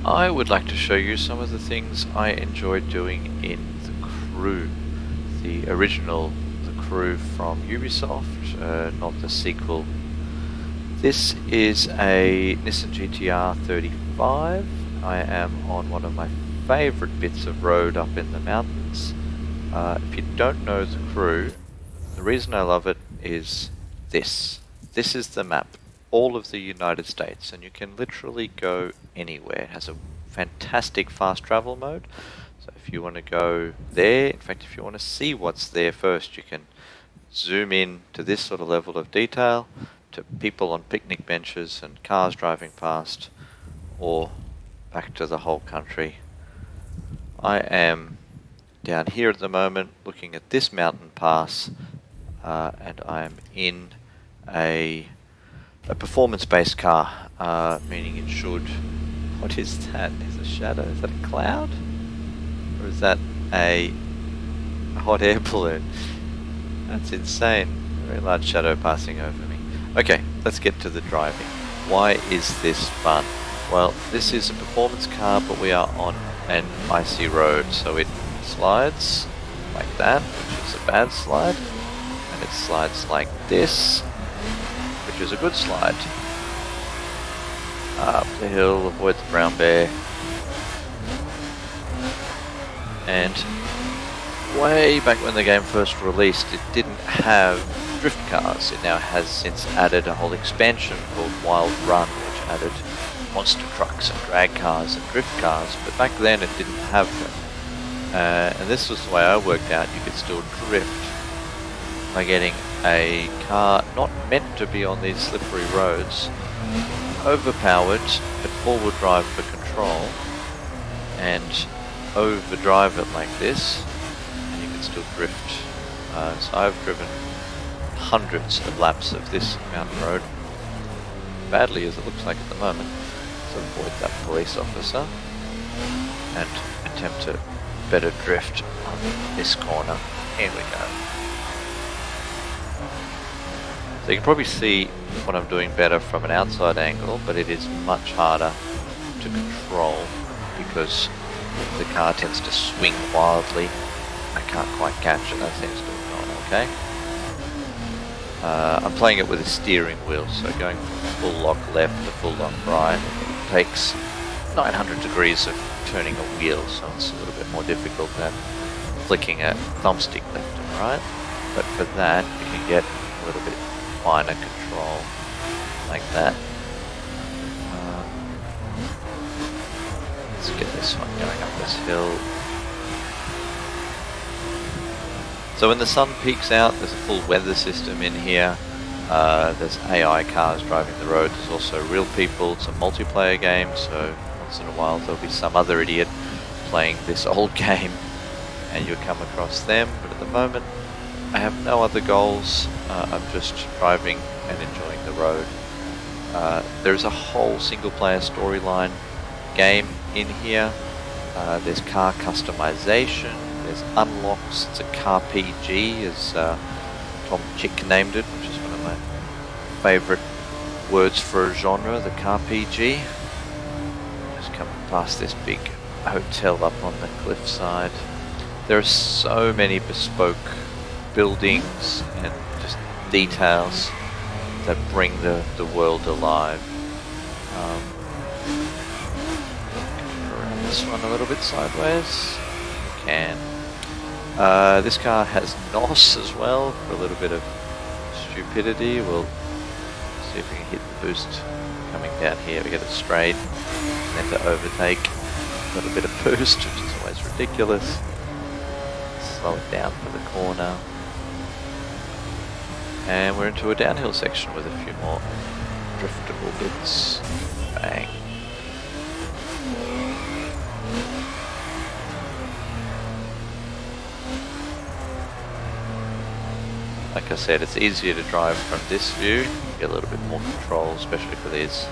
I would like to show you some of the things I enjoyed doing in The Crew, the original The Crew from Ubisoft, not the sequel. This is a Nissan Gtr 35. I am on one of my favourite bits of road up in the mountains. If you don't know The Crew, the reason I love it is this. This is the map. All of the United States, and you can literally go anywhere. It has a fantastic fast travel mode, so if you want to go there, in fact if you want to see what's there first, you can zoom in to this sort of level of detail, to people on picnic benches and cars driving past, or back to the whole country. I am down here at the moment looking at this mountain pass, and I am in a performance-based car, meaning it should... What is that? Is a shadow? Is that a cloud? Or is that a hot air balloon? That's insane. A very large shadow passing over me. Okay, let's get to the driving. Why is this fun? Well, this is a performance car, but we are on an icy road, so it slides like that, which is a bad slide, and it slides like this, which is a good slide. Up the hill, avoid the brown bear. And way back when the game first released, it didn't have drift cars. It now has since added a whole expansion called Wild Run, which added monster trucks and drag cars and drift cars, but back then it didn't have them. And this was the way I worked out you could still drift by getting a car not meant to be on these slippery roads, overpowered at forward drive for control, and overdrive it like this, and you can still drift. So I've driven hundreds of laps of this mountain road, badly as it looks like at the moment, to avoid that police officer and attempt to better drift on this corner. Here we go. So you can probably see what I'm doing better from an outside angle, but it is much harder to control because the car tends to swing wildly. I can't quite catch it. That seems to have gone okay. I'm playing it with a steering wheel, so going from full lock left to full lock right takes 900 degrees of turning a wheel, so it's a little bit more difficult than flicking a thumbstick left and right. But for that, you can get a little bit finer control like that. Let's get this one going up this hill. So when the sun peaks out, there's a full weather system in here. There's AI cars driving the road. There's also real people. It's a multiplayer game, so once in a while there'll be some other idiot playing this old game and you'll come across them. But at the moment I have no other goals. I'm just driving and enjoying the road. There's a whole single player storyline game in here. There's car customization, there's unlocks. It's a car PG, as Tom Chick named it, which is one of my favourite words for a genre, the car PG. Just coming past this big hotel up on the cliffside. There are so many bespoke buildings and just details that bring the world alive. Around this one a little bit sideways. We can. This car has NOS as well for a little bit of stupidity. We'll see if we can hit the boost coming down here. We get it straight and then to overtake. Got a bit of boost, which is always ridiculous. Slow it down for the corner. And we're into a downhill section with a few more driftable bits. Bang. Like I said, it's easier to drive from this view. You get a little bit more control, especially for these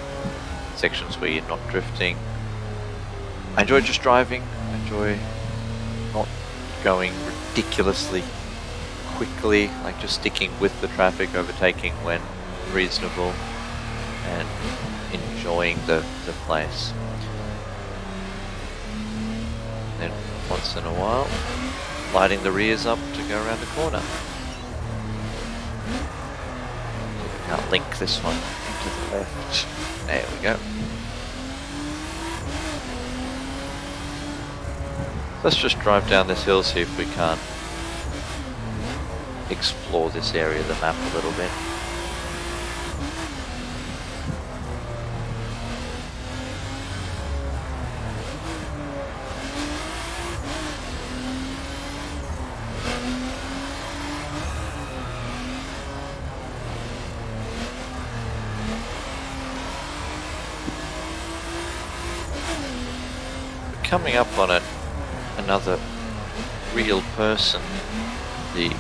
sections where you're not drifting. I enjoy just driving. I enjoy not going ridiculously quickly, like just sticking with the traffic, overtaking when reasonable, and enjoying the place. then once in a while, lighting the rears up to go around the corner. We can't link this one to the left. There we go. Let's just drive down this hill, see if we can't explore this area of the map a little bit. We're coming up on it. Another real person, the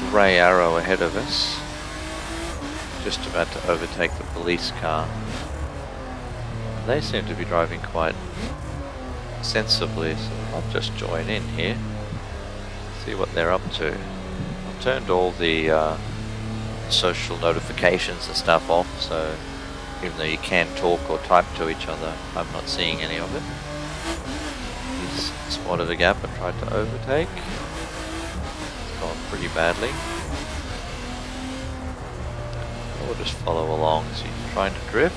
grey arrow ahead of us, just about to overtake the police car. They seem to be driving quite sensibly, so I'll just join in here, see what they're up to. I've turned all the social notifications and stuff off, so even though you can talk or type to each other, I'm not seeing any of it. He's spotted a gap and tried to overtake. It's gone pretty badly. We'll just follow along as he's trying to drift.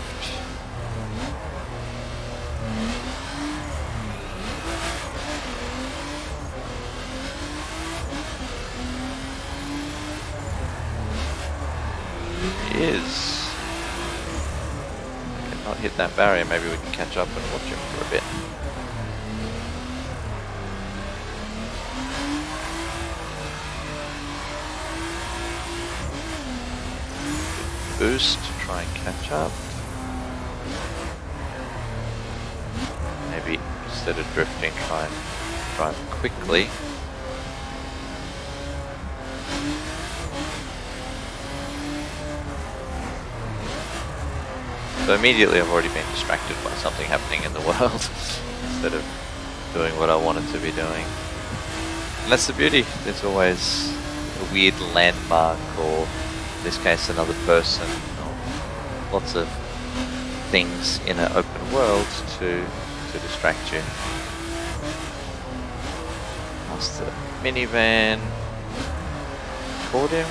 He is. I cannot hit that barrier. Maybe we can catch up and watch him for a bit. Boost to try and catch up. Maybe instead of drifting, try and drive quickly. So immediately I've already been distracted by something happening in the world instead of doing what I wanted to be doing. And that's the beauty. There's always a weird landmark, or in this case another person, or lots of things in an open world to distract you. Past the minivan. Caught him.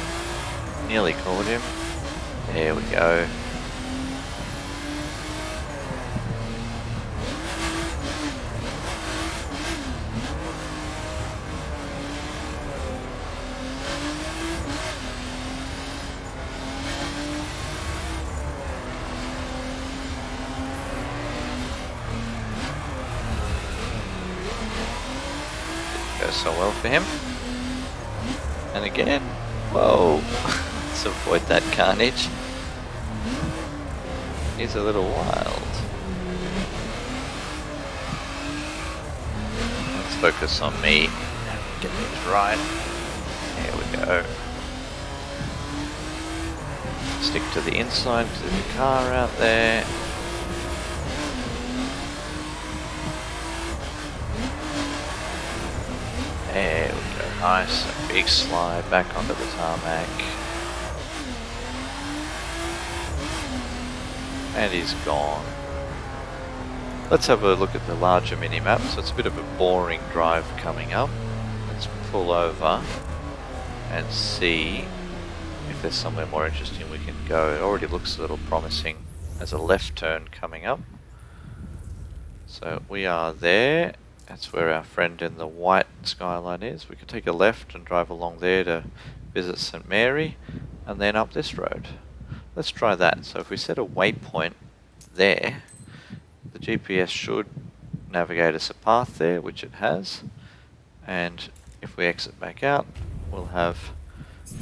Nearly caught him. There we go. Goes so well for him. And again, whoa, let's avoid that carnage. He's a little wild. Let's focus on me. Get things right. There we go. Stick to the inside because there's a car out there. There we go, nice, a big slide back onto the tarmac. And he's gone. Let's have a look at the larger mini-map. So it's a bit of a boring drive coming up. Let's pull over and see if there's somewhere more interesting we can go. It already looks a little promising as a left turn coming up. So we are there. That's where our friend in the white Skyline is. We can take a left and drive along there to visit St. Mary, and then up this road. Let's try that. So if we set a waypoint there, the GPS should navigate us a path there, which it has. And if we exit back out, we'll have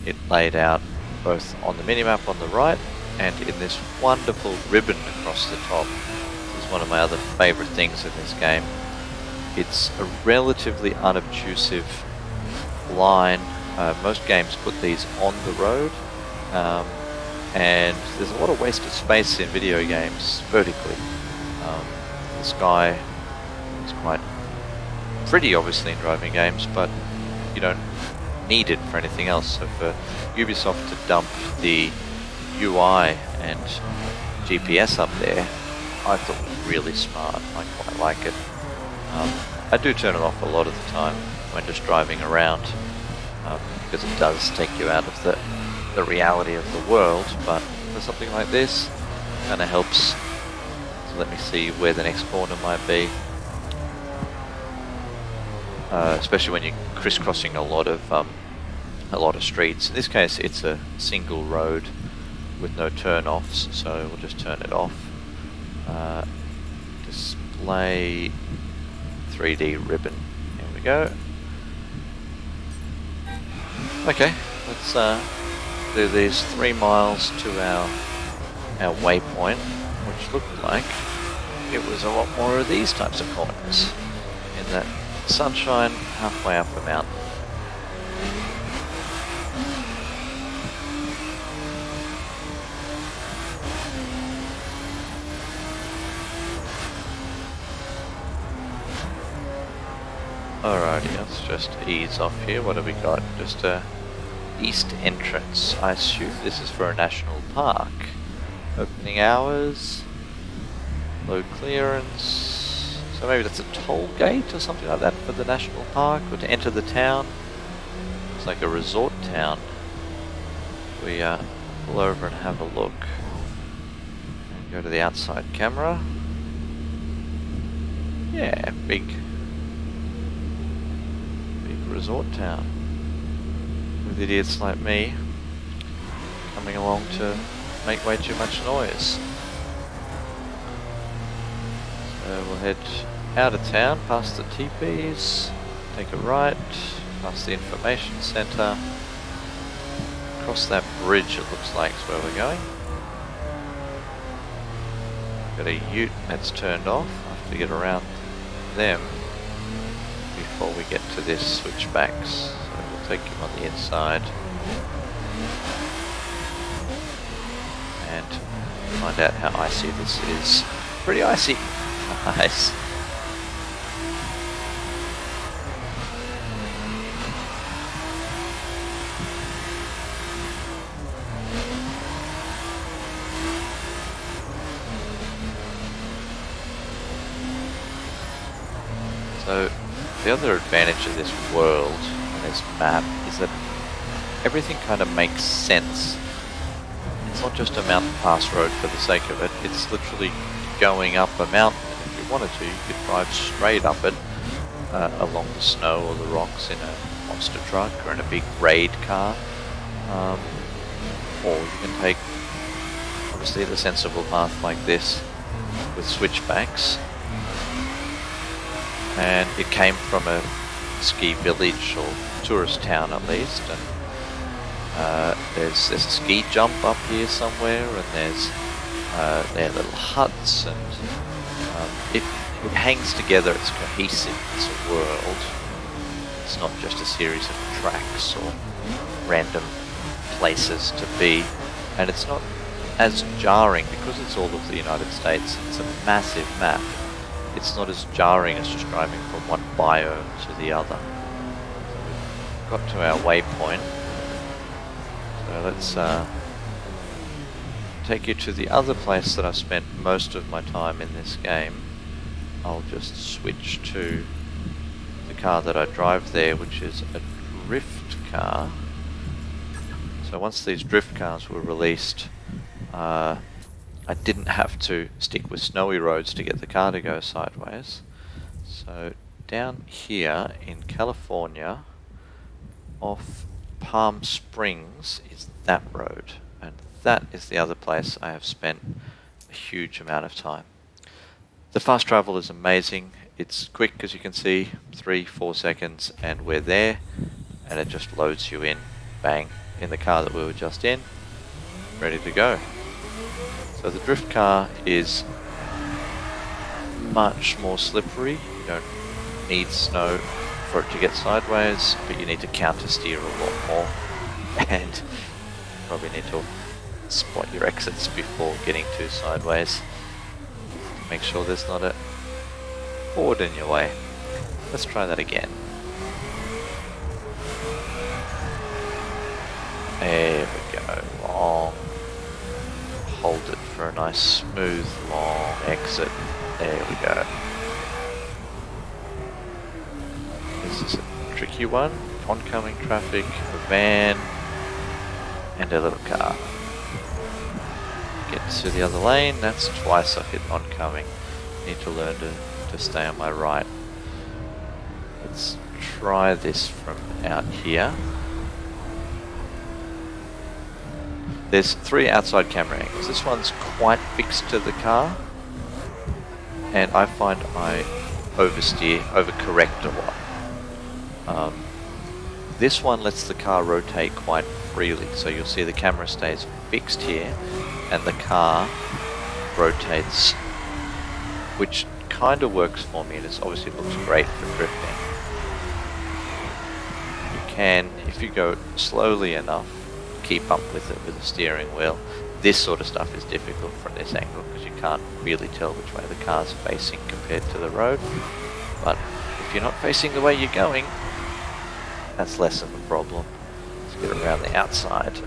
it laid out both on the minimap on the right and in this wonderful ribbon across the top. This is one of my other favourite things in this game. It's a relatively unobtrusive line. Most games put these on the road, and there's a lot of wasted space in video games vertically. The sky is quite pretty obviously in driving games, but you don't need it for anything else. So for Ubisoft to dump the UI and GPS up there, I thought was really smart. I quite like it. I do turn it off a lot of the time when just driving around, because it does take you out of the reality of the world, but for something like this, kind of helps to let me see where the next corner might be. Especially when you're crisscrossing a lot of streets. In this case, it's a single road with no turn-offs, so we'll just turn it off. Display 3D ribbon. Here we go. Okay, let's do these 3 miles to our waypoint, which looked like it was a lot more of these types of corners in that sunshine halfway up a mountain. Alrighty, let's just ease off here. What have we got? Just a east entrance. I assume this is for a national park. Opening hours, low clearance. So maybe that's a toll gate or something like that for the national park, or to enter the town. It's like a resort town. We pull over and have a look. And go to the outside camera. Yeah, big resort town with idiots like me coming along to make way too much noise. So we'll head out of town, past the teepees, take a right, past the information centre, across that bridge it looks like is where we're going. Got a ute that's turned off. I have to get around them before we get to this switchbacks. So we'll take him on the inside and find out how icy this is. Pretty icy. Nice. So the other advantage of this world and this map is that everything kind of makes sense. It's not just a mountain pass road for the sake of it, it's literally going up a mountain. If you wanted to, you could drive straight up it along the snow or the rocks in a monster truck or in a big raid car. Or you can take obviously the sensible path like this with switchbacks. And it came from a ski village or tourist town at least, and there's a ski jump up here somewhere, and there's their little huts, and it hangs together, it's cohesive, it's a world. It's not just a series of tracks or random places to be, and it's not as jarring because it's all of the United States. It's a massive map. It's not as jarring as just driving from one biome to the other. So we've got to our waypoint. So let's take you to the other place that I've spent most of my time in this game. I'll just switch to the car that I drive there, which is a drift car. So once these drift cars were released, I didn't have to stick with snowy roads to get the car to go sideways. So down here in California, off Palm Springs, is that road, and that is the other place I have spent a huge amount of time. The fast travel is amazing. It's quick, as you can see, 3-4 seconds and we're there, and it just loads you in, bang, in the car that we were just in, ready to go. So the drift car is much more slippery. You don't need snow for it to get sideways, but you need to counter steer a lot more, and probably need to spot your exits before getting too sideways. Make sure there's not a Ford in your way. Let's try that again. There we go. Long. Hold it for a nice smooth long exit. There we go. tricky one. Oncoming traffic, a van, and a little car. Get to the other lane, that's twice I've hit oncoming. Need to learn to stay on my right. Let's try this from out here. There's 3 outside camera angles. This one's quite fixed to the car, and I find I overcorrect a lot. This one lets the car rotate quite freely, so you'll see the camera stays fixed here and the car rotates, which kind of works for me, and it obviously looks great for drifting. You can, if you go slowly enough, keep up with it with the steering wheel. This sort of stuff is difficult from this angle because you can't really tell which way the car's facing compared to the road. But if you're not facing the way you're going, that's less of a problem. Let's get around the outside.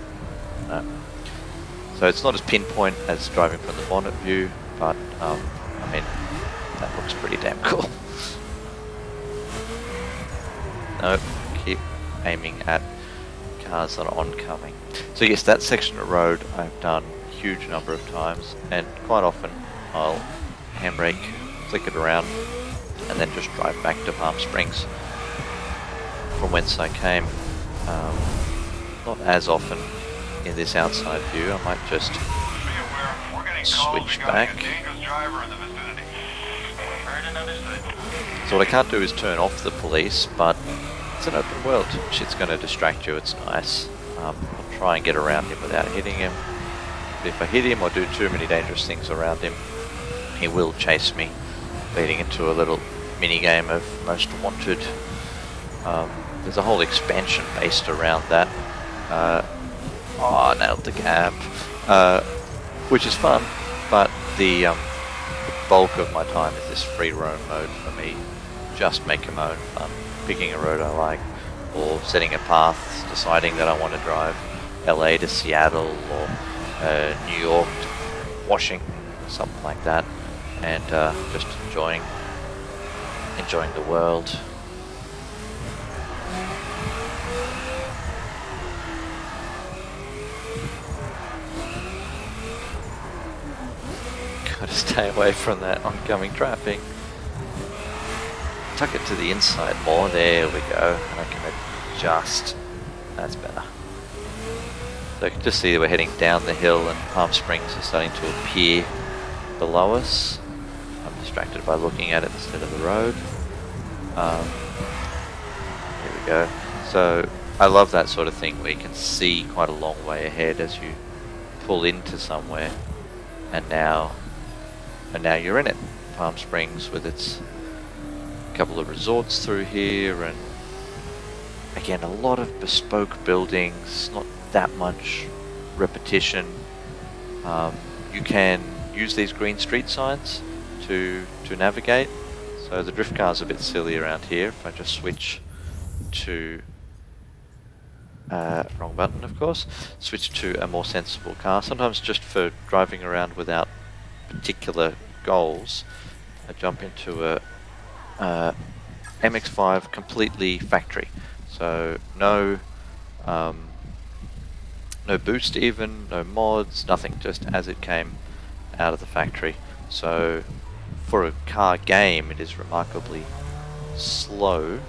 So it's not as pinpoint as driving from the bonnet view, but I mean, that looks pretty damn cool. Nope, keep aiming at cars that are oncoming. So yes, that section of road I've done a huge number of times, and quite often I'll handbrake, flick it around, and then just drive back to Palm Springs from whence I came. Not as often in this outside view. I might just switch back. So what I can't do is turn off the police, but it's an open world. Shit's going to distract you. It's nice. I'll try and get around him without hitting him. But if I hit him or do too many dangerous things around him, he will chase me, leading into a little mini game of Most Wanted. There's a whole expansion based around that. I nailed the gap, which is fun, but the bulk of my time is this free roam mode for me. Just making my own fun, picking a road I like, or setting a path, deciding that I want to drive LA to Seattle, or New York to Washington, something like that, and just enjoying the world. Gotta stay away from that oncoming traffic. Tuck it to the inside more. There we go. I can adjust. That's better. So you can just see that we're heading down the hill and Palm Springs is starting to appear below us. I'm distracted by looking at it instead of the road. Here we go. So I love that sort of thing where you can see quite a long way ahead as you pull into somewhere, and now you're in it. Palm Springs with its couple of resorts through here, and again a lot of bespoke buildings, not that much repetition. You can use these green street signs to navigate. So the drift car's a bit silly around here. If I just switch to wrong button, of course, switch to a more sensible car. Sometimes just for driving around without particular goals, I jump into a MX-5 completely factory, so no boost, even no mods, nothing, just as it came out of the factory. So for a car game it is remarkably slow,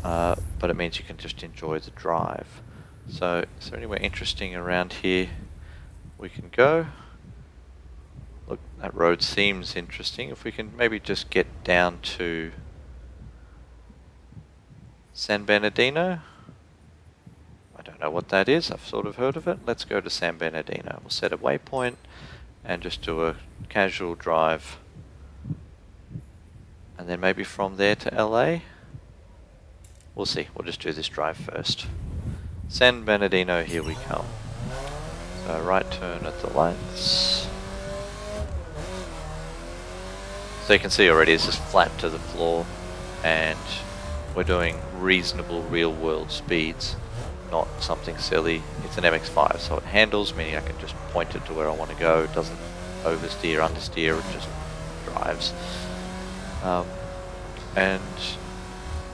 but it means you can just enjoy the drive. So is there anywhere interesting around here we can go? Look, that road seems interesting. If we can maybe just get down to San Bernardino. I don't know what that is. I've sort of heard of it. Let's go to San Bernardino. We'll set a waypoint and just do a casual drive. And then maybe from there to LA. We'll see. We'll just do this drive first. San Bernardino, here we come. So right turn at the lights. So you can see already it's just flat to the floor, and we're doing reasonable real world speeds, not something silly. It's an MX-5, so it handles, meaning I can just point it to where I want to go. It doesn't oversteer, understeer, it just drives. And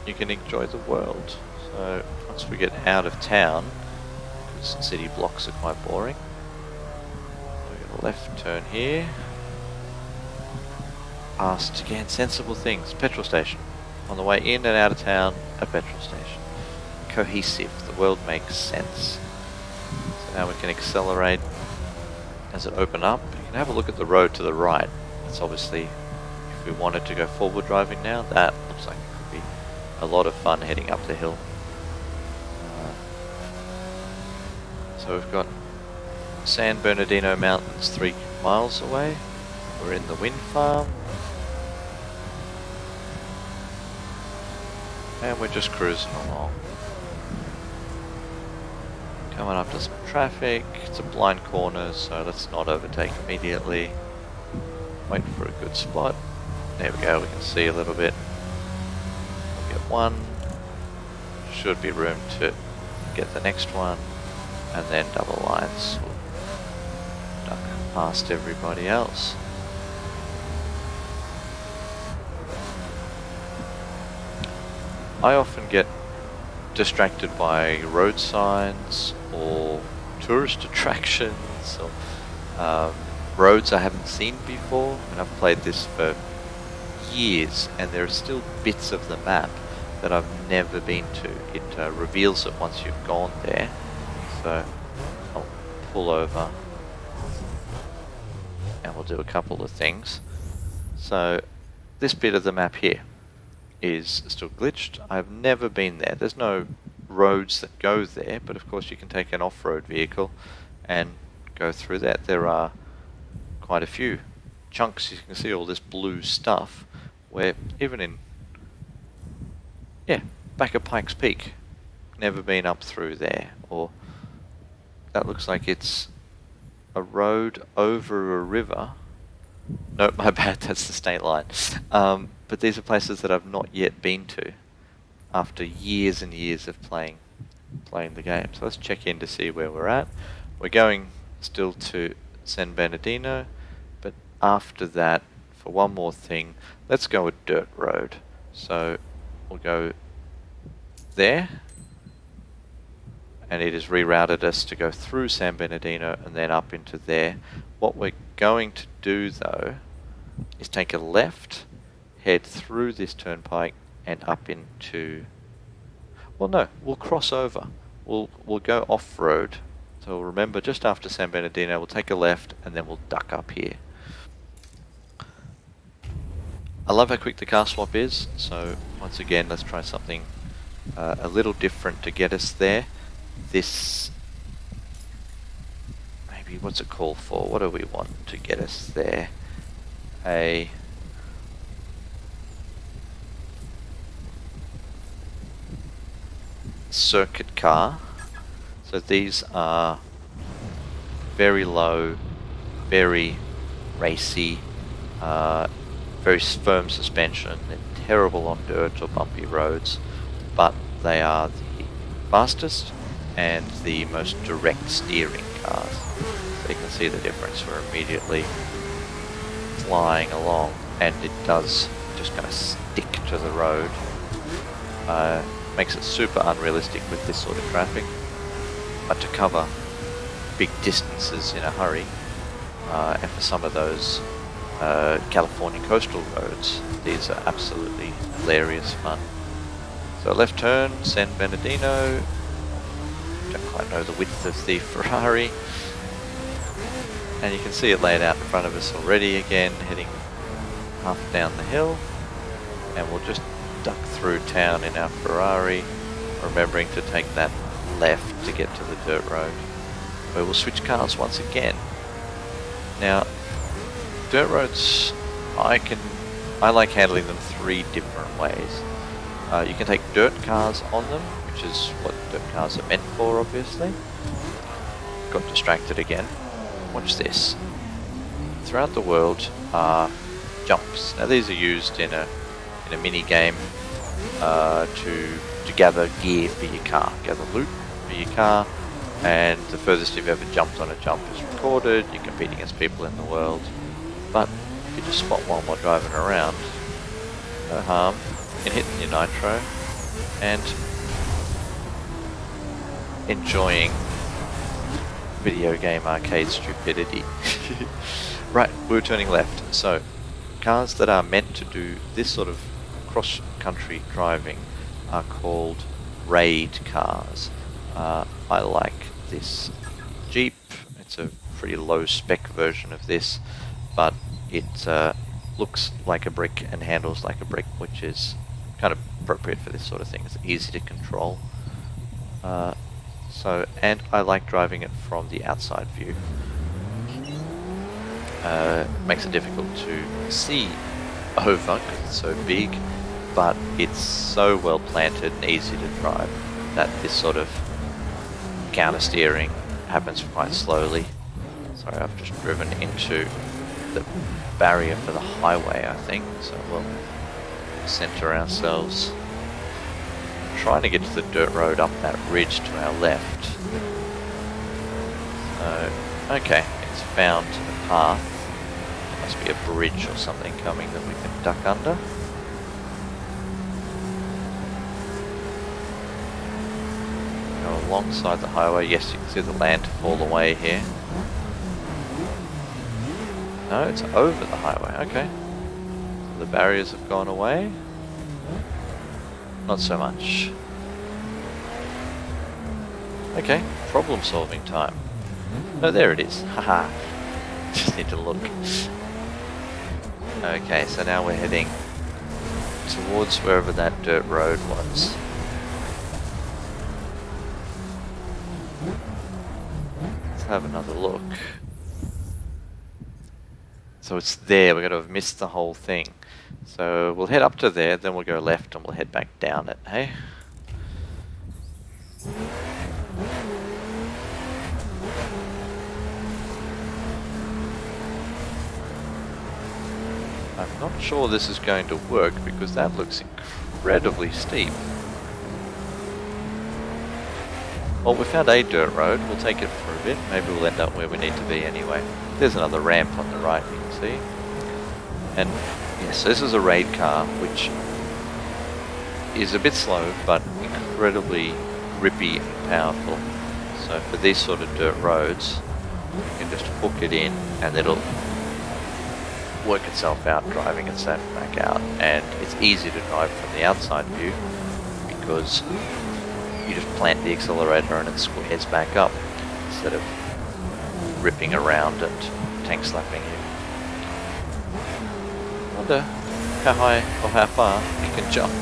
you can enjoy the world. So once we get out of town, because city blocks are quite boring, we get a left turn here. Past again, sensible things. Petrol station. On the way in and out of town, a petrol station. Cohesive. The world makes sense. So now we can accelerate as it opens up. You can have a look at the road to the right. That's obviously, if we wanted to go forward driving now, that looks like it could be a lot of fun heading up the hill. So we've got San Bernardino Mountains 3 miles away. We're in the wind farm. And we're just cruising along. Coming up to some traffic. It's a blind corner, so let's not overtake immediately. Wait for a good spot. There we go, we can see a little bit. We'll get one. Should be room to get the next one. And then double lines. We'll duck past everybody else. I often get distracted by road signs or tourist attractions or roads I haven't seen before, and I've played this for years and there are still bits of the map that I've never been to. It reveals it once you've gone there, so I'll pull over and we'll do a couple of things. So this bit of the map here is still glitched. I've never been there. There's no roads that go there, but of course you can take an off-road vehicle and go through that. There are quite a few chunks. You can see all this blue stuff where even in back at Pikes Peak, never been up through there. Or that looks like it's a road over a river. No, my bad, that's the state line. But these are places that I've not yet been to after years and years of playing the game. So let's check in to see where we're at. We're going still to San Bernardino, but after that, for one more thing, let's go a dirt road. So we'll go there, and it has rerouted us to go through San Bernardino and then up into there. What we're going to do though is take a left, head through this turnpike and up into, well no, we'll cross over. We'll go off-road. So remember, just after San Bernardino we'll take a left and then we'll duck up here. I love how quick the car swap is, so once again let's try something a little different to get us there. This, maybe, what's it called for? What do we want to get us there? A circuit car. So these are very low, very racy, very firm suspension. They're terrible on dirt or bumpy roads, but they are the fastest and the most direct steering cars. So you can see the difference. We're immediately flying along, and it does just kind of stick to the road. Makes it super unrealistic with this sort of traffic, but to cover big distances in a hurry, and for some of those California coastal roads, these are absolutely hilarious fun. So left turn, San Bernardino. Don't quite know the width of the Ferrari, and you can see it laid out in front of us already again, heading half down the hill, and we'll just duck through town in our Ferrari, remembering to take that left to get to the dirt road, where we'll switch cars once again. Now, dirt roads, I like handling them 3 different ways. You can take dirt cars on them, which is what dirt cars are meant for, obviously. Got distracted again. Watch this. Throughout the world are jumps. Now these are used in a mini game to gather gear for your car, gather loot for your car, and the furthest you've ever jumped on a jump is recorded. You're competing against people in the world, but if you just spot one while driving around, no harm in hitting your nitro and enjoying video game arcade stupidity. Right, we're turning left. So, cars that are meant to do this sort of cross-country driving are called raid cars. I like this Jeep. It's a pretty low-spec version of this, but it looks like a brick and handles like a brick, which is kind of appropriate for this sort of thing. It's easy to control. And I like driving it from the outside view. Makes it difficult to see over because it's so big, but it's so well planted and easy to drive that this sort of counter steering happens quite slowly. Sorry, I've just driven into the barrier for the highway, I think, so we'll center ourselves. Trying to get to the dirt road up that ridge to our left. So, okay, it's found a path. Must be a bridge or something coming that we can duck under. Go alongside the highway. Yes, you can see the land fall away here. No, it's over the highway. Okay. The barriers have gone away. Not so much. Okay, problem solving time. Oh, there it is. Haha. Just need to look. Okay, so now we're heading towards wherever that dirt road was. Let's have another look. So it's there, we're going to have missed the whole thing. So we'll head up to there, then we'll go left and we'll head back down it, hey? I'm not sure this is going to work because that looks incredibly steep. Well, we found a dirt road, we'll take it for a bit, maybe we'll end up where we need to be anyway. There's another ramp on the right, you can see. And yes, this is a raid car, which is a bit slow, but incredibly grippy and powerful. So for these sort of dirt roads, you can just hook it in and it'll work itself out, driving itself back out. And it's easy to drive from the outside view because you just plant the accelerator and it squares back up instead of ripping around and tank slapping you. I wonder how high or how far you can jump.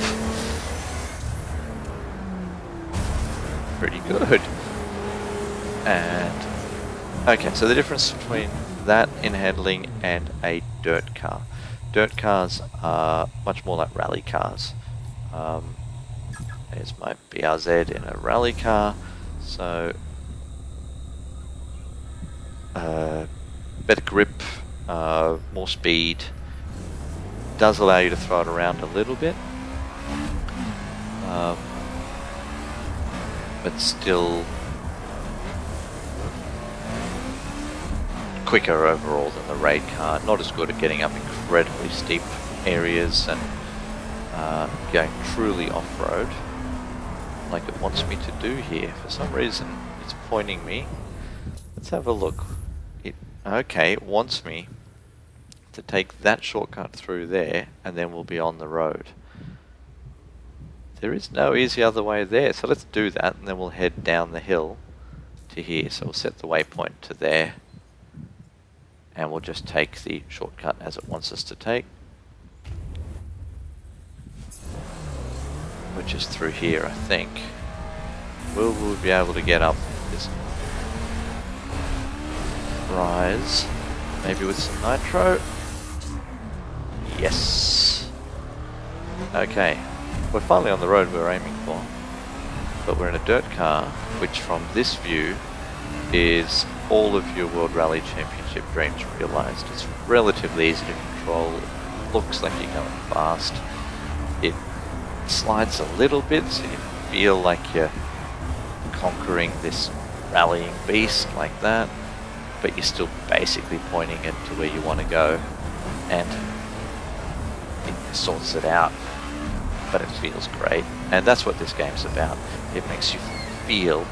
Pretty good. And okay, so the difference between that in handling and a dirt car. Dirt cars are much more like rally cars. There's my BRZ in a rally car, so better grip, more speed, does allow you to throw it around a little bit, but still quicker overall than the raid car. Not as good at getting up incredibly steep areas and going truly off-road like it wants me to do here. For some reason it's pointing me. Let's have a look. It wants me to take that shortcut through there and then we'll be on the road. There is no easy other way there, so let's do that and then we'll head down the hill to here. So we'll set the waypoint to there and we'll just take the shortcut as it wants us to take, which is through here, I think. Will we be able to get up this rise, maybe with some nitro? Yes. Okay, we're finally on the road we were aiming for, but we're in a dirt car, which from this view is all of your World Rally Championship dreams realised. It's relatively easy to control, it looks like you're going fast, it slides a little bit so you feel like you're conquering this rallying beast like that, but you're still basically pointing it to where you want to go, and it sorts it out but it feels great. And that's what this game's about. It makes you feel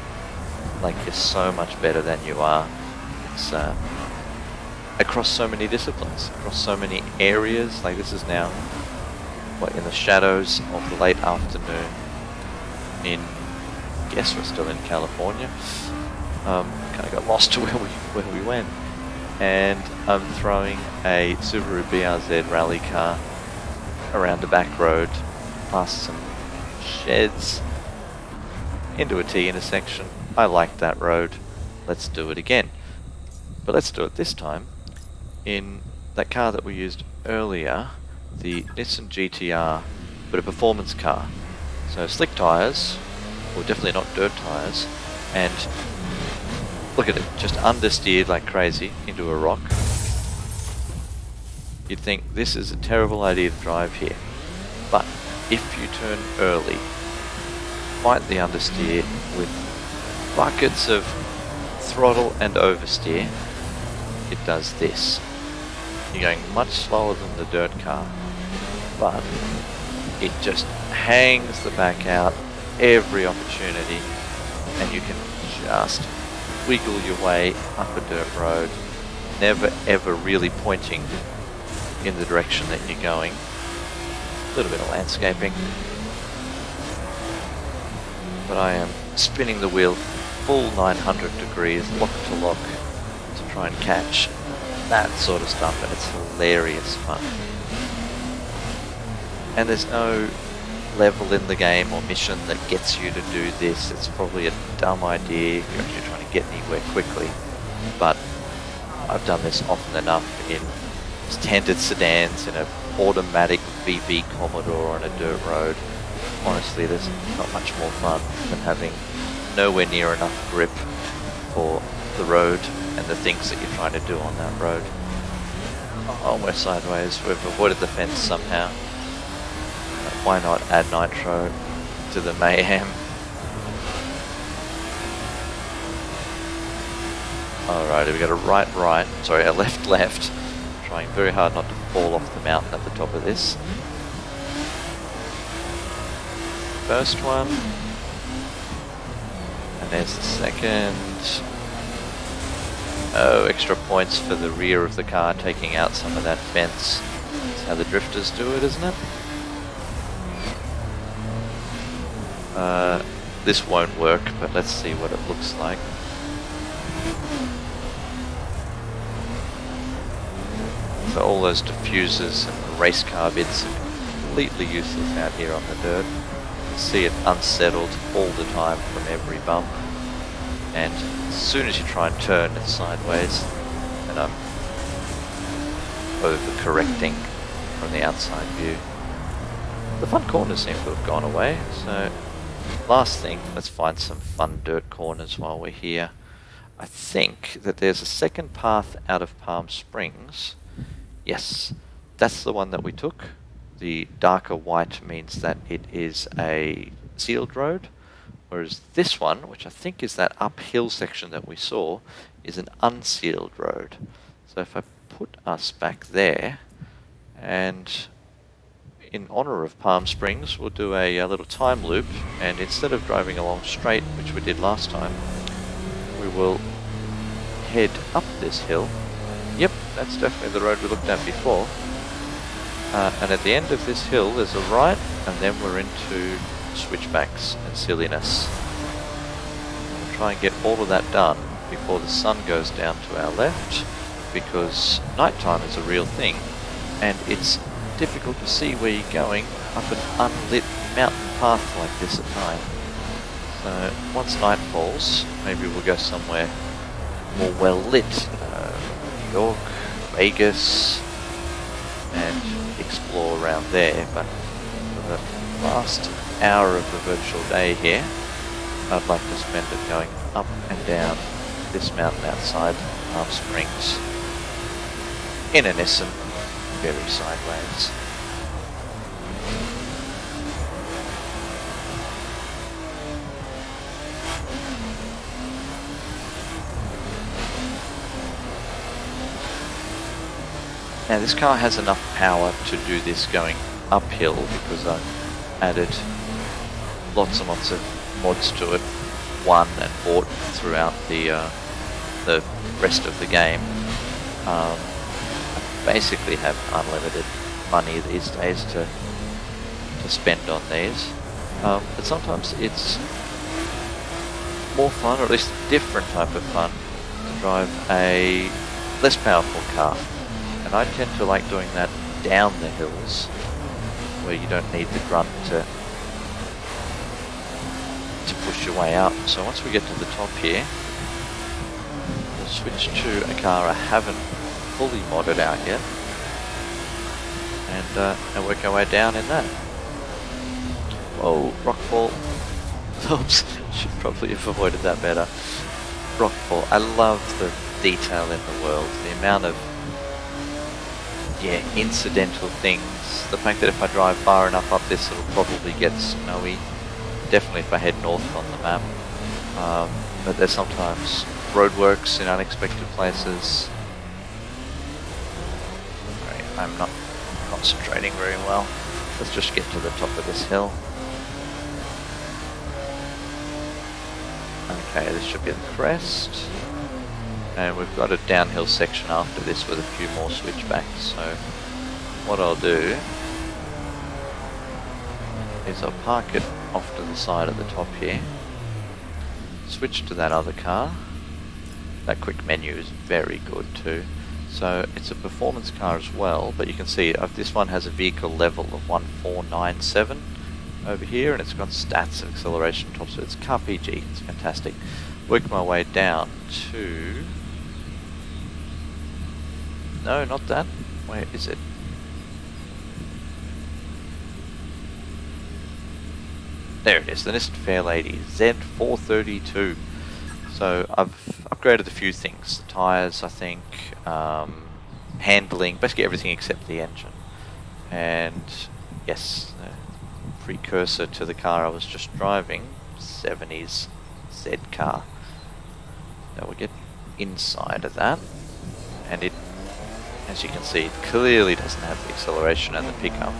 like you're so much better than you are. It's across so many disciplines, across so many areas. Like this is now, what, in the shadows of the late afternoon in, I guess we're still in California. Kind of got lost to where we went. And I'm throwing a Subaru BRZ rally car around a back road, past some sheds, into a T intersection. I like that road. Let's do it again. But let's do it this time in that car that we used earlier, the Nissan Gtr, but a performance car. So slick tyres, or definitely not dirt tyres, and look at it, just understeered like crazy into a rock. You'd think this is a terrible idea to drive here, but if you turn early, fight the understeer with buckets of throttle and oversteer, it does this. You're going much slower than the dirt car, but it just hangs the back out every opportunity, and you can just wiggle your way up a dirt road, never ever really pointing in the direction that you're going. A little bit of landscaping, but I am spinning the wheel full 900 degrees, lock to lock, to try and catch that sort of stuff, and it's hilarious fun. And there's no level in the game or mission that gets you to do this. It's probably a dumb idea if you're actually trying to get anywhere quickly, but I've done this often enough in standard sedans, in an automatic VB Commodore on a dirt road. Honestly, there's not much more fun than having nowhere near enough grip for the road and the things that you're trying to do on that road. Oh, we're sideways. We've avoided the fence somehow. Why not add nitro to the mayhem? Alrighty, we got a a left. Trying very hard not to fall off the mountain at the top of this. First one. And there's the second. Oh, extra points for the rear of the car taking out some of that fence. That's how the drifters do it, isn't it? This won't work, but let's see what it looks like. So all those diffusers and race car bits are completely useless out here on the dirt. You can see it unsettled all the time from every bump. And as soon as you try and turn, it's sideways. And I'm over-correcting from the outside view. The fun corners seem to have gone away, so last thing, let's find some fun dirt corners while we're here. I think that there's a second path out of Palm Springs. Yes, that's the one that we took. The darker white means that it is a sealed road, whereas this one, which I think is that uphill section that we saw, is an unsealed road. So if I put us back there, and in honor of Palm Springs, we'll do a little time loop, and instead of driving along straight, which we did last time, we will head up this hill. Yep, that's definitely the road we looked at before. And at the end of this hill, there's a right, and then we're into switchbacks and silliness. We'll try and get all of that done before the sun goes down to our left, because nighttime is a real thing, and it's difficult to see where you're going up an unlit mountain path like this at night. So once night falls, maybe we'll go somewhere more well lit, New York, Vegas, and explore around there. But for the last hour of the virtual day here, I'd like to spend it going up and down this mountain outside Palm Springs in a Nissan, very sideways. Now this car has enough power to do this going uphill because I added lots and lots of mods to it, won and bought throughout the rest of the game. I basically have unlimited money these days to spend on these, but sometimes it's more fun, or at least a different type of fun, to drive a less powerful car. And I tend to like doing that down the hills, where you don't need the grunt to push your way up. So once we get to the top here, we'll switch to a car I haven't fully modded out yet, and work our way down in that. Whoa, rockfall. Oops, should probably have avoided that better. Rockfall. I love the detail in the world, the amount of incidental things. The fact that if I drive far enough up this, it'll probably get snowy. Definitely if I head north on the map. But there's sometimes roadworks in unexpected places. Right, I'm not concentrating very well. Let's just get to the top of this hill. Okay, this should be the crest. And we've got a downhill section after this with a few more switchbacks. So what I'll do is I'll park it off to the side of the top here. Switch to that other car. That quick menu is very good too. So it's a performance car as well, but you can see this one has a vehicle level of 1497 over here, and it's got stats and acceleration top, so it's car PG, it's fantastic. Work my way down to... No, not that. Where is it? There it is, the Nissan Fairlady Z432. So I've upgraded a few things. The tyres, I think, handling, basically everything except the engine. And yes, the precursor to the car I was just driving, 70s Z car. Now we get inside of that, and it, as you can see, it clearly doesn't have the acceleration and the pickup.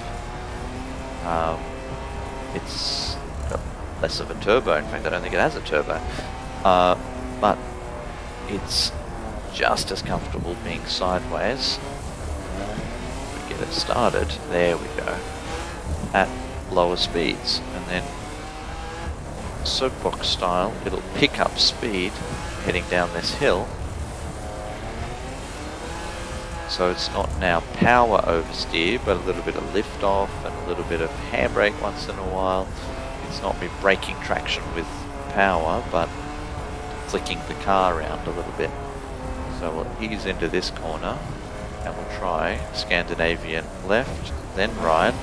It's got less of a turbo. In fact, I don't think it has a turbo. But it's just as comfortable being sideways. We get it started. There we go. At lower speeds, and then soapbox style, it'll pick up speed heading down this hill. So it's not now power oversteer, but a little bit of lift off and a little bit of handbrake once in a while. It's not me braking traction with power, but flicking the car around a little bit. So we'll ease into this corner and we'll try Scandinavian left, then right,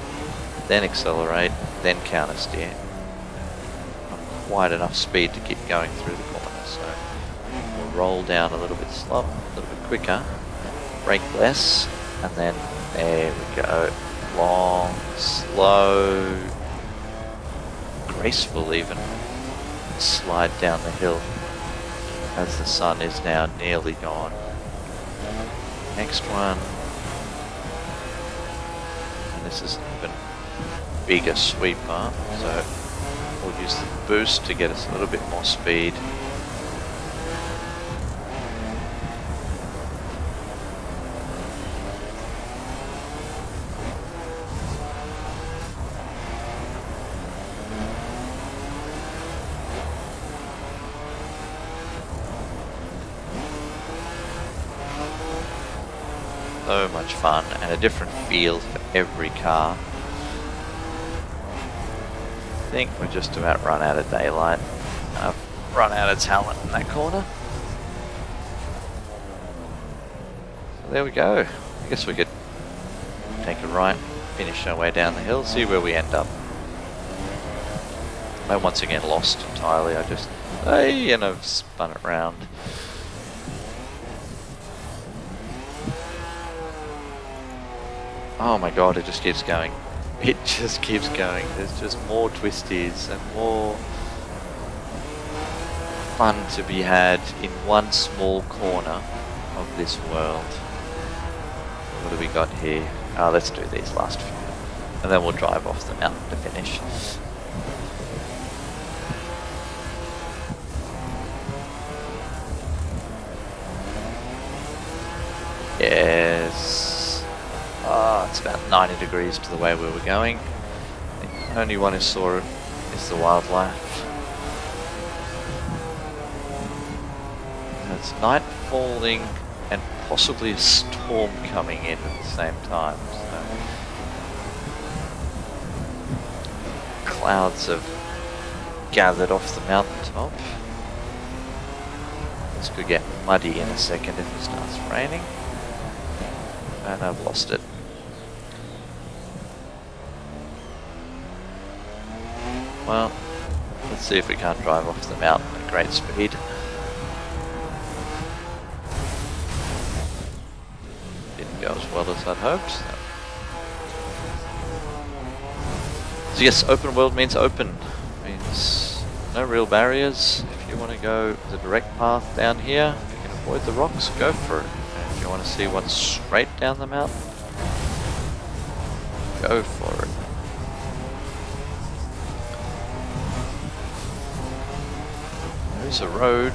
then accelerate, then counter steer. Not quite enough speed to keep going through the corner, so we'll roll down a little bit slow, a little bit quicker, brake less, and then there we go. Long, slow, graceful even, slide down the hill as the sun is now nearly gone. Next one, and this is an even bigger sweeper, so we'll use the boost to get us a little bit more speed. So much fun, and a different feel for every car. I think we're just about run out of daylight. I've run out of talent in that corner. So there we go. I guess we could take a right, finish our way down the hill, see where we end up. I once again lost entirely. I just, and I've spun it round. Oh my god, it just keeps going. It just keeps going. There's just more twisties and more fun to be had in one small corner of this world. What do we got here? Let's do these last few. and then we'll drive off the mountain to finish. Yes. It's about 90 degrees to the way we were going. The only one who saw it is the wildlife. And it's night falling and possibly a storm coming in at the same time. So clouds have gathered off the mountaintop. This could get muddy in a second if it starts raining. And I've lost it. Well, let's see if we can't drive off the mountain at great speed. Didn't go as well as I'd hoped. So yes, open world means open. Means no real barriers. If you want to go the direct path down here, if you can avoid the rocks, go for it. And if you want to see what's straight down the mountain, go for it. There's a road,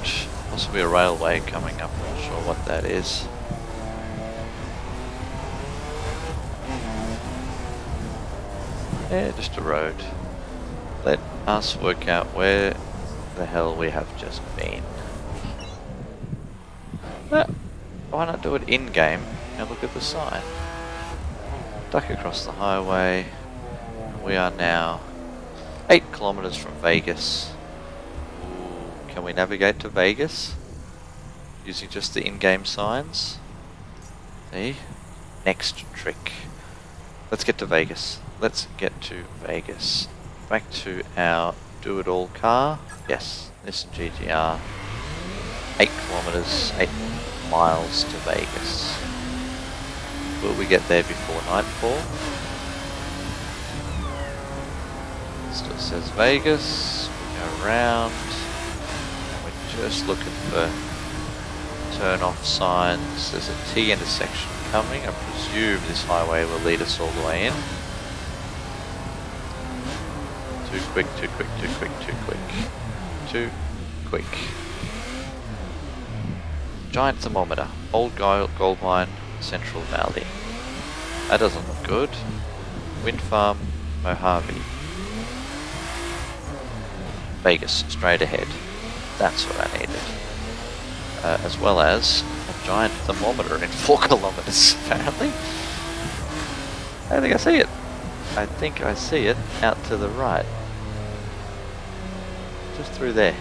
possibly a railway coming up, I'm not sure what that is. Yeah, just a road. Let us work out where the hell we have just been. Why not do it in-game and look at the sign? Duck across the highway. We are now 8 kilometers from Vegas. Ooh, can we navigate to Vegas using just the in-game signs? See? Next trick. Let's get to Vegas. Let's get to Vegas. Back to our do-it-all car. Yes, Nissan Gtr. 8 kilometers, 8 miles to Vegas. Will we get there before nightfall? Still says Vegas. We go around. And we're just looking for turn-off signs. There's a T intersection coming. I presume this highway will lead us all the way in. Too quick, too quick, too quick, too quick. Too quick. Giant thermometer. Old gold mine, Central Valley. That doesn't look good. Wind farm, Mojave. Vegas, straight ahead. That's what I needed. As well as a giant thermometer in 4 kilometers, apparently. I think I see it. I think I see it out to the right. Just through there.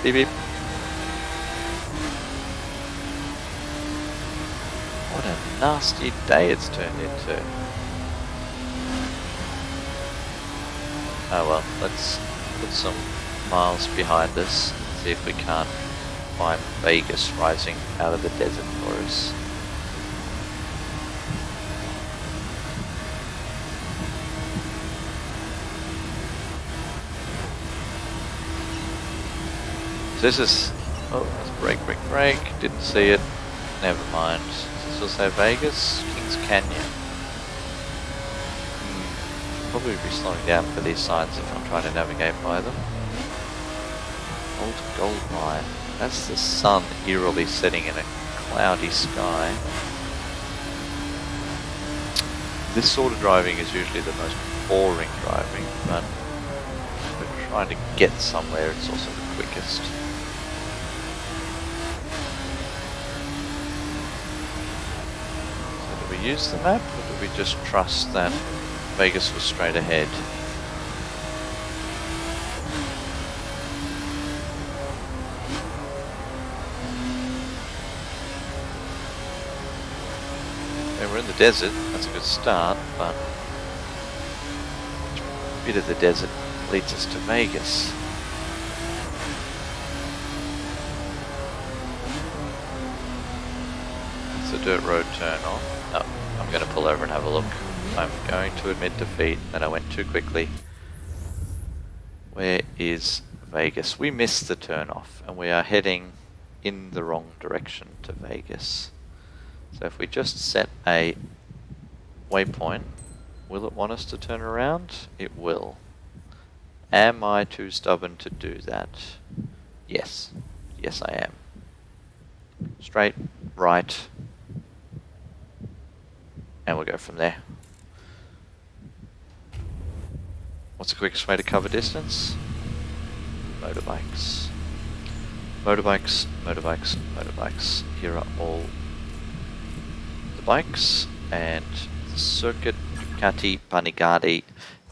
Beep beep. What a nasty day it's turned into. Oh well, let's put some miles behind us and see if we can't find Vegas rising out of the desert for us. This is, oh, let's brake, brake, brake, didn't see it, never mind. Does this still say Vegas? Kings Canyon. Probably be slowing down for these signs if I'm trying to navigate by them. Old gold mine. That's the sun eerily setting in a cloudy sky. This sort of driving is usually the most boring driving, but if we're trying to get somewhere, it's also the quickest. So do we use the map, or do we just trust that Vegas was straight ahead? We're in the desert, that's a good start, but a bit of the desert leads us to Vegas. It's a dirt road turn off. No, I'm going to pull over and have a look. I'm going to admit defeat, that I went too quickly. Where is Vegas? We missed the turnoff and we are heading in the wrong direction to Vegas. So if we just set a waypoint, will it want us to turn around? It will. Am I too stubborn to do that? Yes. Yes, I am. Straight, right, and we'll go from there. What's the quickest way to cover distance? Motorbikes. Motorbikes, motorbikes, motorbikes. Here are all the bikes, and the Circuit Ducati Panigale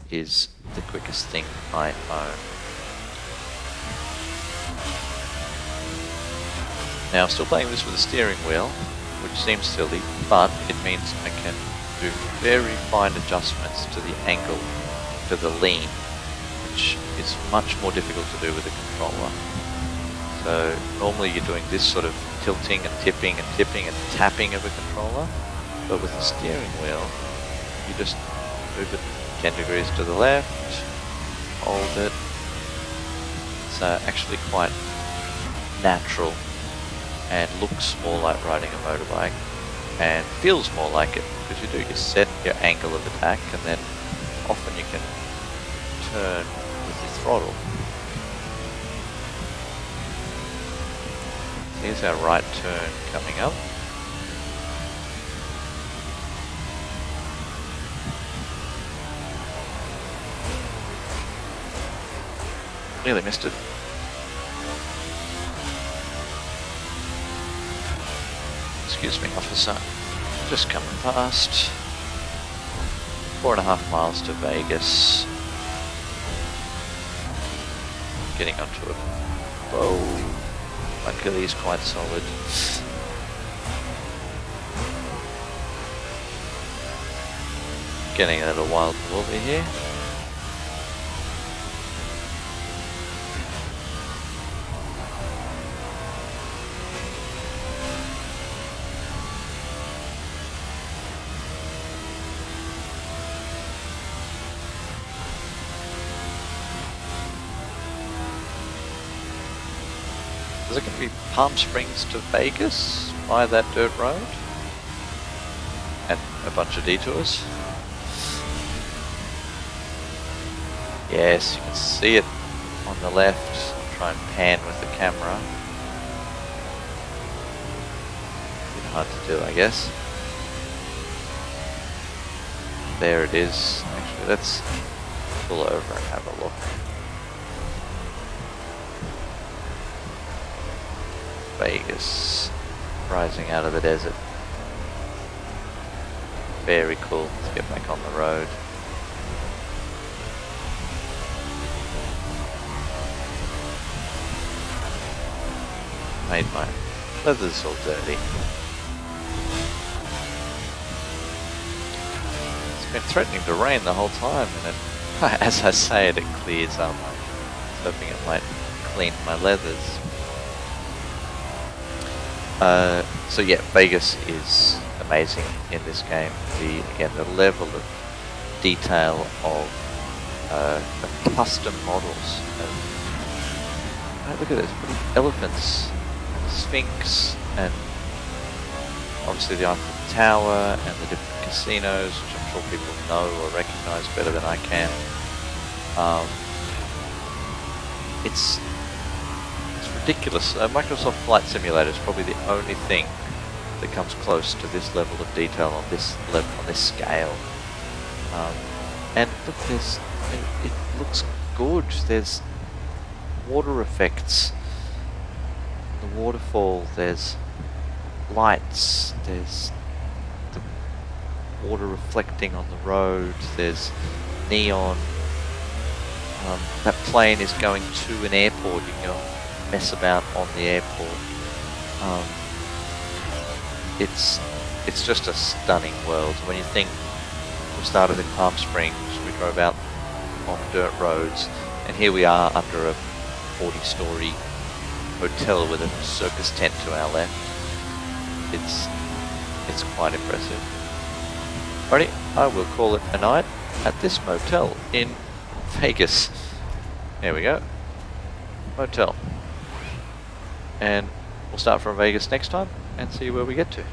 is the quickest thing I own. Now I'm still playing this with a steering wheel, which seems silly, but it means I can do very fine adjustments to the angle, to the lean, which is much more difficult to do with a controller. So normally you're doing this sort of tilting and tipping and tipping and tapping of a controller, but with the steering wheel, you just move it 10 degrees to the left, hold it. It's actually quite natural and looks more like riding a motorbike and feels more like it, because you set your angle of attack and then often you can turn with the throttle. Here's our right turn coming up. Nearly missed it. Excuse me, officer. Just coming past. 4.5 miles to Vegas. Getting onto a bow. Luckily he's quite solid. Getting a little wild woolly here. Is it going to be Palm Springs to Vegas by that dirt road? And a bunch of detours? Yes, you can see it on the left. I'll try and pan with the camera. A bit hard to do, I guess. There it is. Actually, let's pull over and have a look. Vegas, rising out of the desert. Very cool. Let's get back on the road. Made my leathers all dirty. It's been threatening to rain the whole time, and it, as I say it clears up. I'm hoping it might clean my leathers. So yeah, Vegas is amazing in this game. Again, the level of detail of custom models. Look at this, elephants, Sphinx, and obviously the Eiffel Tower and the different casinos, which I'm sure people know or recognise better than I can. It's ridiculous. Microsoft Flight Simulator is probably the only thing that comes close to this level of detail on this level, on this scale. And look, it looks good. There's water effects, the waterfall. There's lights. There's the water reflecting on the road. There's neon. That plane is going to an airport. You can go mess about on the airport. It's just a stunning world. When you think we started in Palm Springs, we drove out on dirt roads, and here we are under a 40-story hotel with a circus tent to our left. It's quite impressive. Alrighty, I will call it a night at this motel in Vegas. There we go. Motel. And we'll start from Vegas next time and see where we get to.